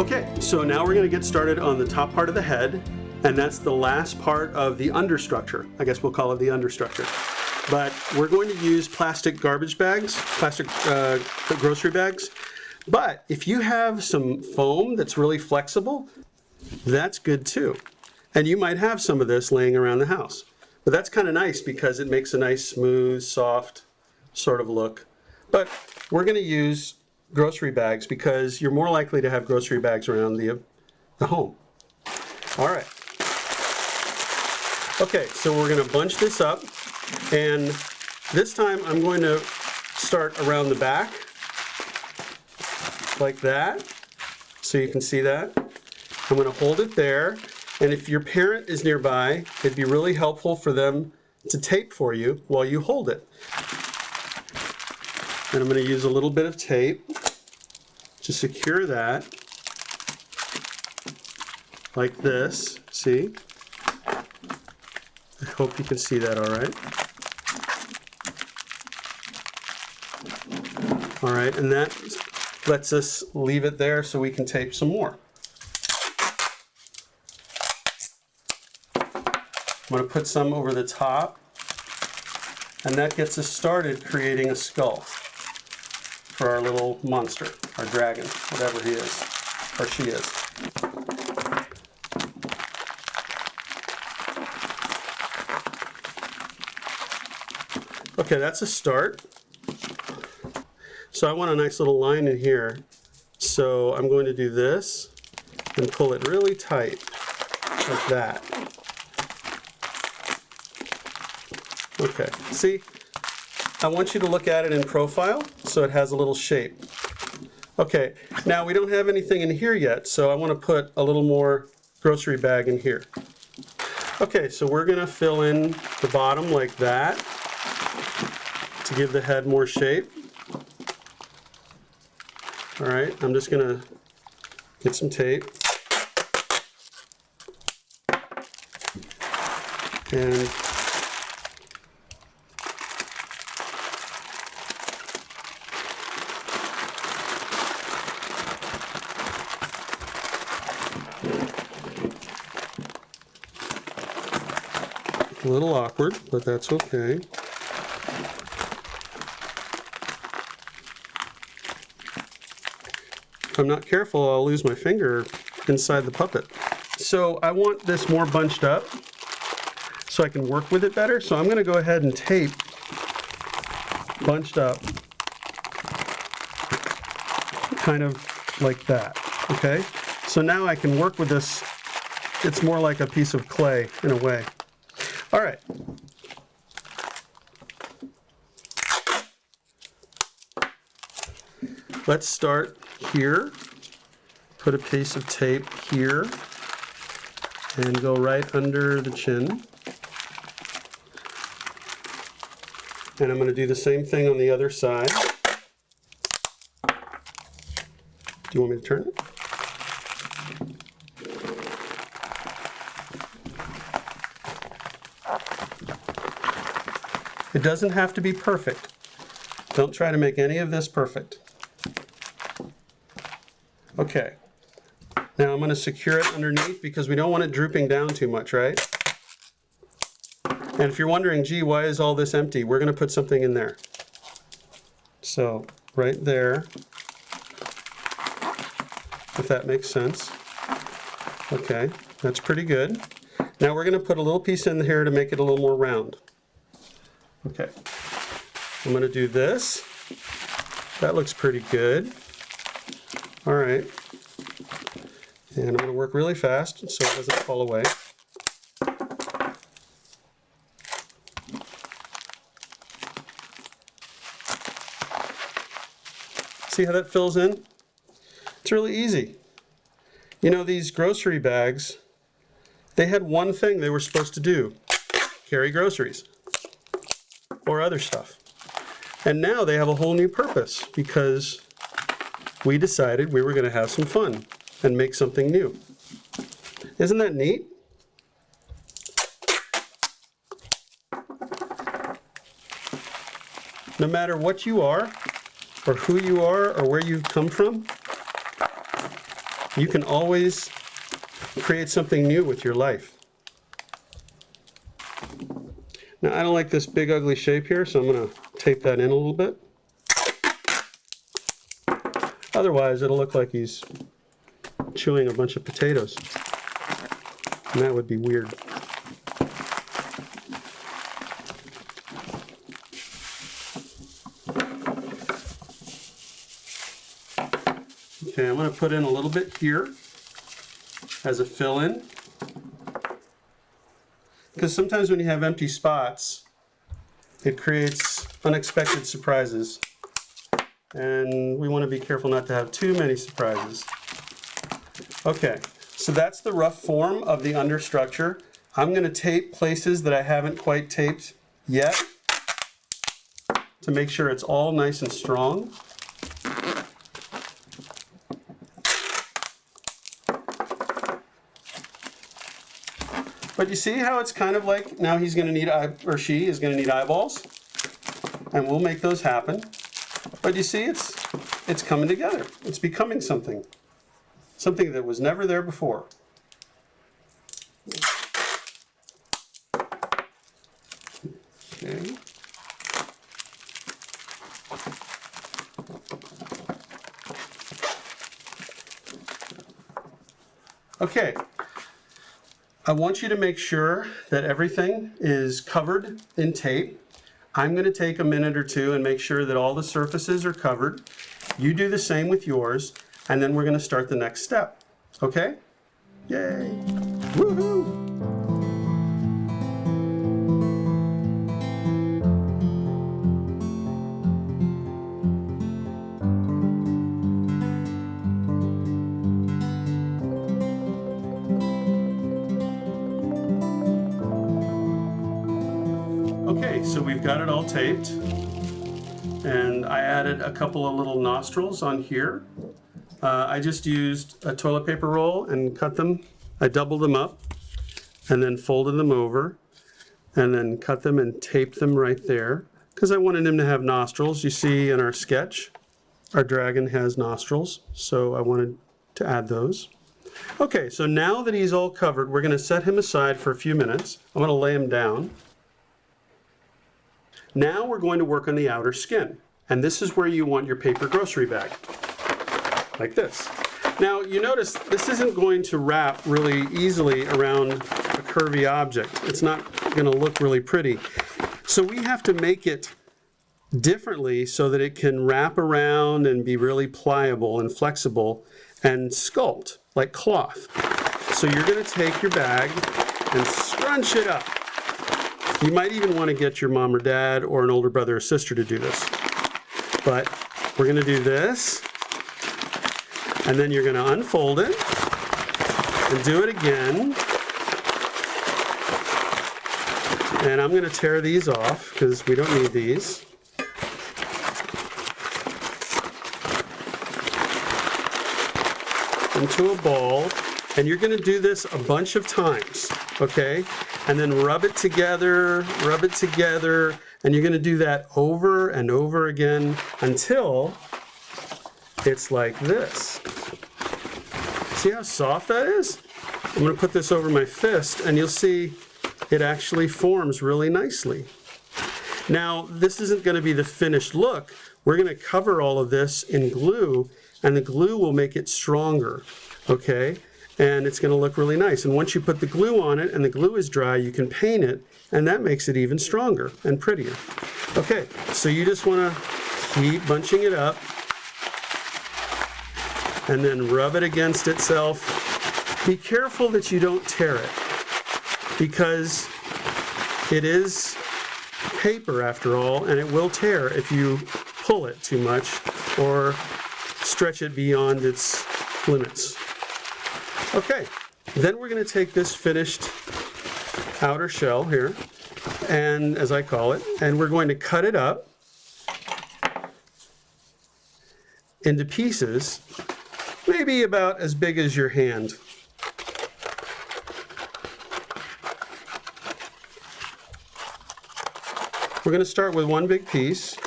Okay, so now we're going to get started on the top part of the head, and that's the last part of the understructure. I guess we'll call it the understructure. But we're going to use plastic garbage bags, plastic grocery bags. But if you have some foam that's really flexible, that's good too. And you might have some of this laying around the house. But that's kind of nice because it makes a nice, smooth, soft sort of look. But we're going to use grocery bags because you're more likely to have grocery bags around the home. All right. Okay, so we're going to bunch this up. And this time I'm going to start around the back, like that, so you can see that. I'm going to hold it there, and if your parent is nearby, it'd be really helpful for them to tape for you while you hold it. And I'm going to use a little bit of tape to secure that, like this, see? I hope you can see that all right. All right, and that lets us leave it there so we can tape some more. I'm going to put some over the top, and that gets us started creating a skull for our little monster, our dragon, whatever he is, or she is. Okay, that's a start. So I want a nice little line in here. So I'm going to do this and pull it really tight, like that. Okay, see, I want you to look at it in profile so it has a little shape. Okay, now we don't have anything in here yet, so I want to put a little more grocery bag in here. Okay, so we're going to fill in the bottom like that to give the head more shape. All right, I'm just going to get some tape. And a little awkward, but that's okay. If I'm not careful, I'll lose my finger inside the puppet. So I want this more bunched up so I can work with it better. So I'm going to go ahead and tape bunched up kind of like that. Okay? So now I can work with this. It's more like a piece of clay in a way. All right. Let's start here. Put a piece of tape here and go right under the chin. And I'm going to do the same thing on the other side. Do you want me to turn it? It doesn't have to be perfect. Don't try to make any of this perfect. Okay. Now I'm going to secure it underneath because we don't want it drooping down too much, right? And if you're wondering, gee, why is all this empty? We're going to put something in there. So, right there, if that makes sense. Okay, that's pretty good. Now we're going to put a little piece in here to make it a little more round. Okay, I'm going to do this. That looks pretty good. All right. And I'm going to work really fast so it doesn't fall away. See how that fills in? It's really easy. You know, these grocery bags, they had one thing they were supposed to do: carry groceries or other stuff. And now they have a whole new purpose because we decided we were going to have some fun and make something new. Isn't that neat? No matter what you are, or who you are, or where you've come from, You can always create something new with your life. Now, I don't like this big ugly shape here, so I'm going to tape that in a little bit. Otherwise, it'll look like he's chewing a bunch of potatoes, and that would be weird. Okay, I'm going to put in a little bit here as a fill-in, because sometimes when you have empty spots, it creates unexpected surprises, and we want to be careful not to have too many surprises. Okay, so that's the rough form of the understructure. I'm going to tape places that I haven't quite taped yet to make sure it's all nice and strong. But you see how it's kind of like now he's going to need, or she is going to need eyeballs, and we'll make those happen. But you see, it's coming together. It's becoming something that was never there before. Okay. Okay. I want you to make sure that everything is covered in tape. I'm going to take a minute or two and make sure that all the surfaces are covered. You do the same with yours, and then we're going to start the next step. Okay? Yay! Woohoo! Okay, so we've got it all taped, and I added a couple of little nostrils on here. I just used a toilet paper roll and cut them. I doubled them up and then folded them over and then cut them and taped them right there because I wanted him to have nostrils. You see in our sketch, our dragon has nostrils, so I wanted to add those. Okay, so now that he's all covered, we're going to set him aside for a few minutes. I'm going to lay him down. Now we're going to work on the outer skin, and this is where you want your paper grocery bag, like this. Now you notice this isn't going to wrap really easily around a curvy object. It's not going to look really pretty. So we have to make it differently so that it can wrap around and be really pliable and flexible and sculpt like cloth. So you're going to take your bag and scrunch it up. You might even want to get your mom or dad or an older brother or sister to do this. But we're going to do this, and then you're going to unfold it and do it again. And I'm going to tear these off because we don't need these. Into a ball, and you're going to do this a bunch of times, okay? And then rub it together, and you're going to do that over and over again until it's like this. See how soft that is? I'm going to put this over my fist, and you'll see it actually forms really nicely. Now, this isn't going to be the finished look. We're going to cover all of this in glue, and the glue will make it stronger, okay? And it's going to look really nice. And once you put the glue on it and the glue is dry, you can paint it, and that makes it even stronger and prettier. Okay, so you just want to keep bunching it up and then rub it against itself. Be careful that you don't tear it because it is paper after all, and it will tear if you pull it too much or stretch it beyond its limits. Okay, then we're going to take this finished outer shell here, and as I call it, and we're going to cut it up into pieces, maybe about as big as your hand. We're going to start with one big piece,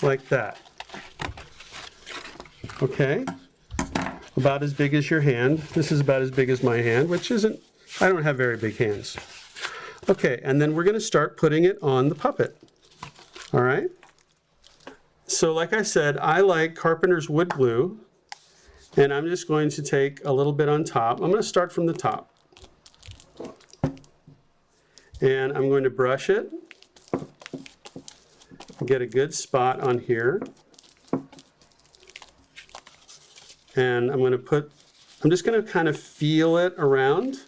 like that. okay? About as big as your hand. This is about as big as my hand, which isn't, I don't have very big hands. Okay, and then we're going to start putting it on the puppet. All right? So like I said, I like Carpenter's wood glue, and I'm just going to take a little bit on top. I'm going to start from the top. And I'm going to brush it, get a good spot on here. And I'm just going to kind of feel it around.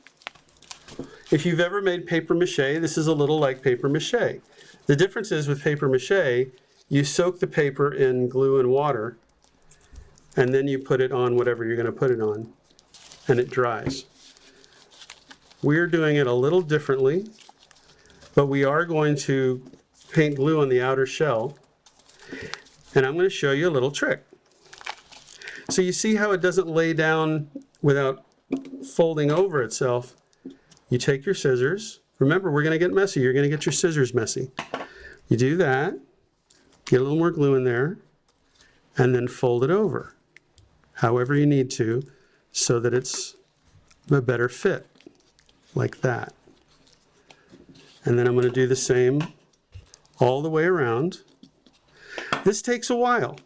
If you've ever made paper mache, this is a little like paper mache. The difference is with paper mache, you soak the paper in glue and water, and then you put it on whatever you're going to put it on, and it dries. We're doing it a little differently, but we are going to paint glue on the outer shell, and I'm going to show you a little trick. So you see how it doesn't lay down without folding over itself? You take your scissors. Remember, we're going to get messy. You're going to get your scissors messy. You do that, get a little more glue in there, and then fold it over, however you need to, so that it's a better fit, like that. And then I'm going to do the same all the way around. This takes a while,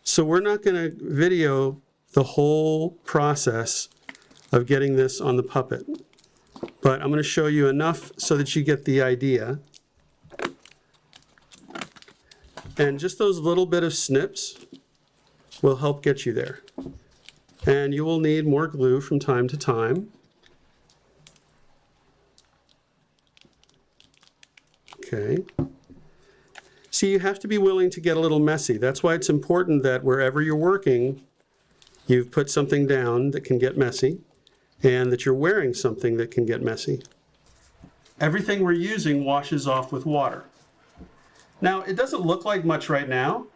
so we're not going to video the whole process of getting this on the puppet. But I'm going to show you enough so that you get the idea. And just those little bit of snips will help get you there. And you will need more glue from time to time. Okay. See, you have to be willing to get a little messy. That's why it's important that wherever you're working, you've put something down that can get messy, and that you're wearing something that can get messy. Everything we're using washes off with water. Now, it doesn't look like much right now,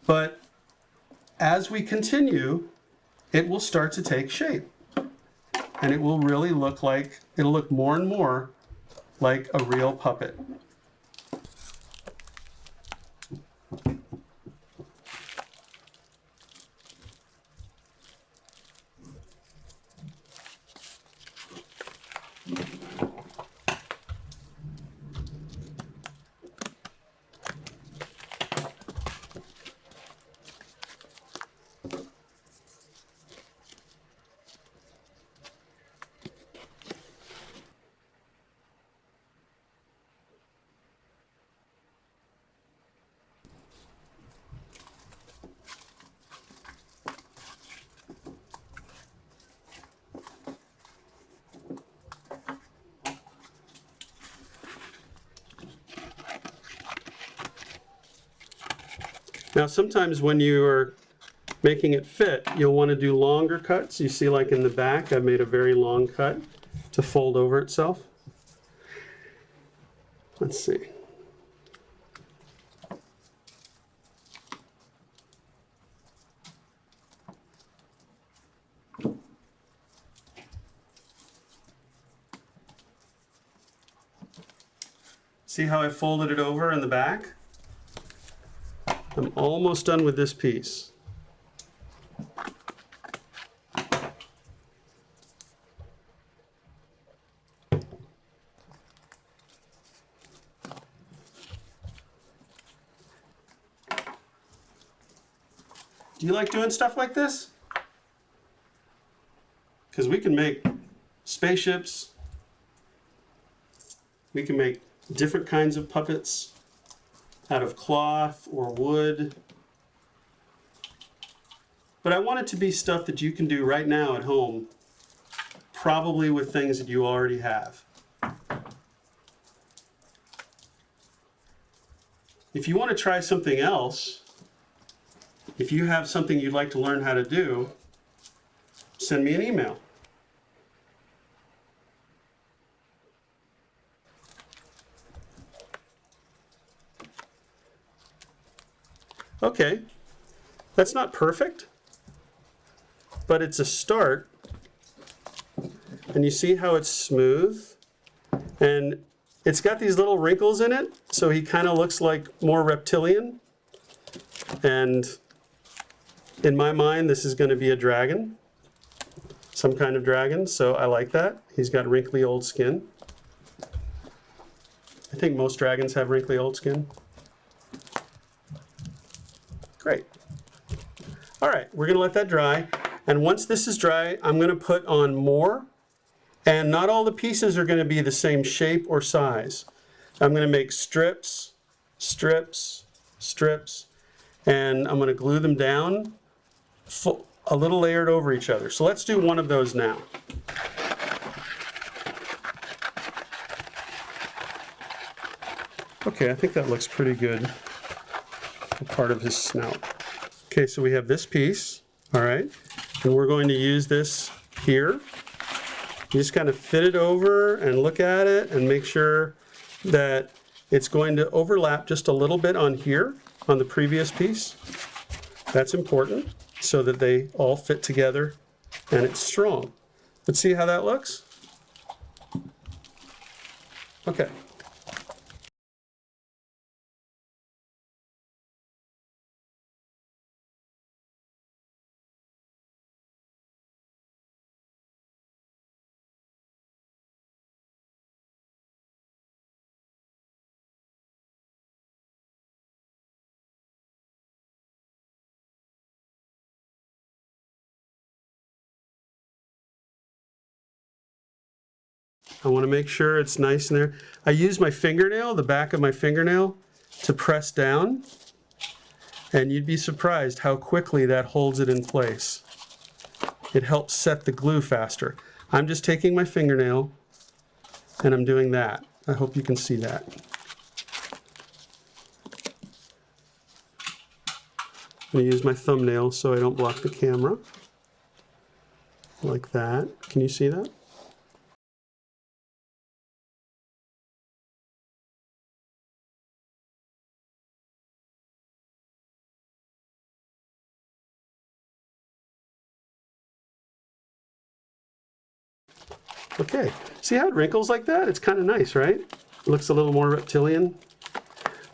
but as we continue, it will start to take shape. And it will really look like, it'll look more and more like a real puppet. Now, sometimes when you are making it fit, you'll want to do longer cuts. You see, like in the back, I've made a very long cut to fold over itself. Let's see. See how I folded it over in the back? I'm almost done with this piece. Do you like doing stuff like this? Because we can make spaceships. We can make different kinds of puppets out of cloth or wood. But I want it to be stuff that you can do right now at home, probably with things that you already have. If you want to try something else, if you have something you'd like to learn how to do, send me an email. Okay, that's not perfect, but it's a start. And you see how it's smooth? And it's got these little wrinkles in it, so he kind of looks like more reptilian. And In my mind, this is going to be a dragon, some kind of dragon, so I like that. He's got wrinkly old skin. I think most dragons have wrinkly old skin. Great. All right, we're going to let that dry. And once this is dry, I'm going to put on more. And not all the pieces are going to be the same shape or size. I'm going to make strips, strips, strips, and I'm going to glue them down a little layered over each other. So let's do one of those now. Okay, I think that looks pretty good. A part of his snout. Okay, so we have this piece, all right, and we're going to use this here. You just kind of fit it over and look at it and make sure that it's going to overlap just a little bit on here, on the previous piece. That's important so that they all fit together and it's strong. Let's see how that looks. Okay. I want to make sure it's nice in there. I use my fingernail, the back of my fingernail, to press down, and you'd be surprised how quickly that holds it in place. It helps set the glue faster. I'm just taking my fingernail and I'm doing that. I hope you can see that. I'm going to use my thumbnail so I don't block the camera. Like that. Can you see that? Okay, see how it wrinkles like that? It's kind of nice, right? It looks a little more reptilian.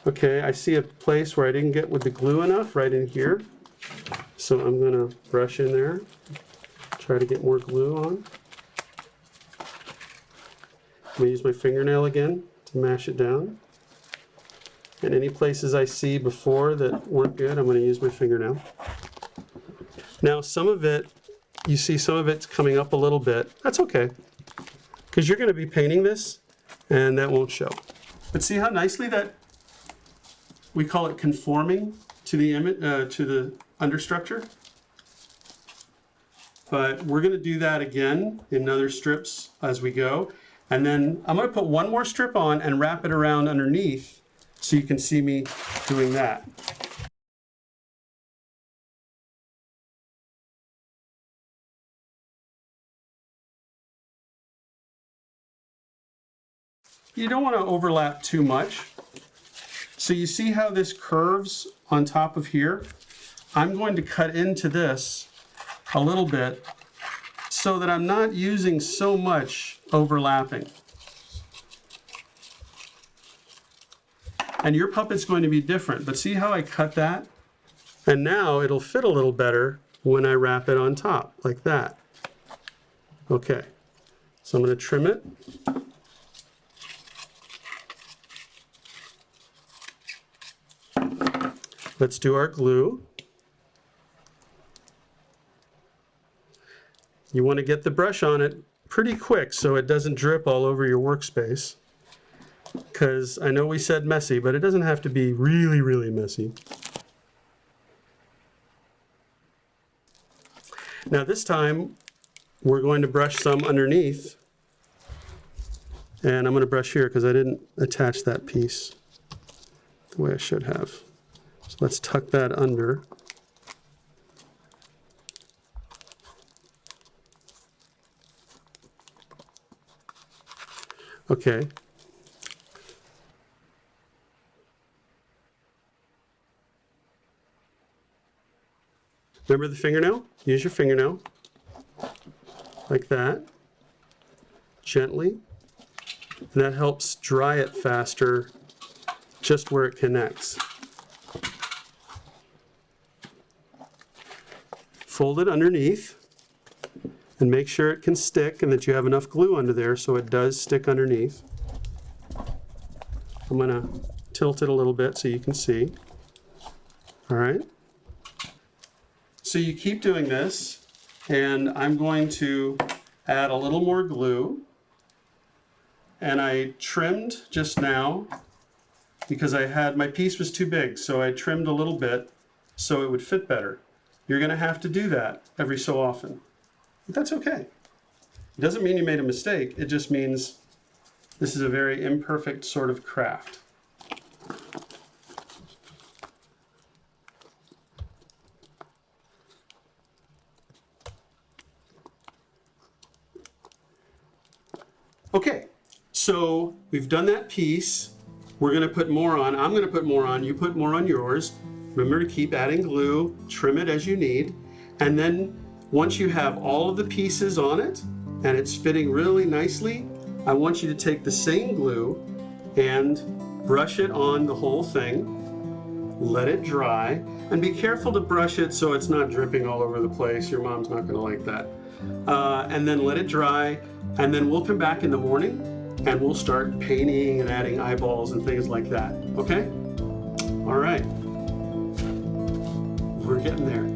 Okay, I see a place where I didn't get with the glue enough, right in here. So I'm going to brush in there, try to get more glue on. I'm going to use my fingernail again to mash it down. And any places I see before that weren't good, I'm going to use my fingernail. Now some of it, you see some of it's coming up a little bit. That's okay, because you're going to be painting this and that won't show. But see how nicely that, we call it conforming to the image, to the understructure. But we're going to do that again in other strips as we go. And then I'm going to put one more strip on and wrap it around underneath so you can see me doing that. You don't want to overlap too much. So you see how this curves on top of here? I'm going to cut into this a little bit so that I'm not using so much overlapping. And your puppet's going to be different, but see how I cut that? And now it'll fit a little better when I wrap it on top, like that. Okay, so I'm going to trim it. Let's do our glue. You want to get the brush on it pretty quick so it doesn't drip all over your workspace. Because I know we said messy, but it doesn't have to be really, really messy. Now this time, we're going to brush some underneath. And I'm going to brush here because I didn't attach that piece the way I should have. So let's tuck that under. Okay. Remember the fingernail? Use your fingernail. Like that. Gently. And that helps dry it faster just where it connects. fold it underneath and make sure it can stick and that you have enough glue under there so it does stick underneath. I'm gonna tilt it a little bit so you can see. All right. So you keep doing this, and I'm going to add a little more glue. And I trimmed just now because my piece was too big, so I trimmed a little bit so it would fit better. You're gonna have to do that every so often. But that's okay. It doesn't mean you made a mistake, it just means this is a very imperfect sort of craft. Okay, so we've done that piece. We're gonna put more on. I'm gonna put more on, you put more on yours. Remember to keep adding glue, trim it as you need, and then once you have all of the pieces on it and it's fitting really nicely, I want you to take the same glue and brush it on the whole thing, let it dry, and be careful to brush it so it's not dripping all over the place. Your mom's not gonna like that. And then let it dry, and then we'll come back in the morning and we'll start painting and adding eyeballs and things like that, okay? All right, we're getting there.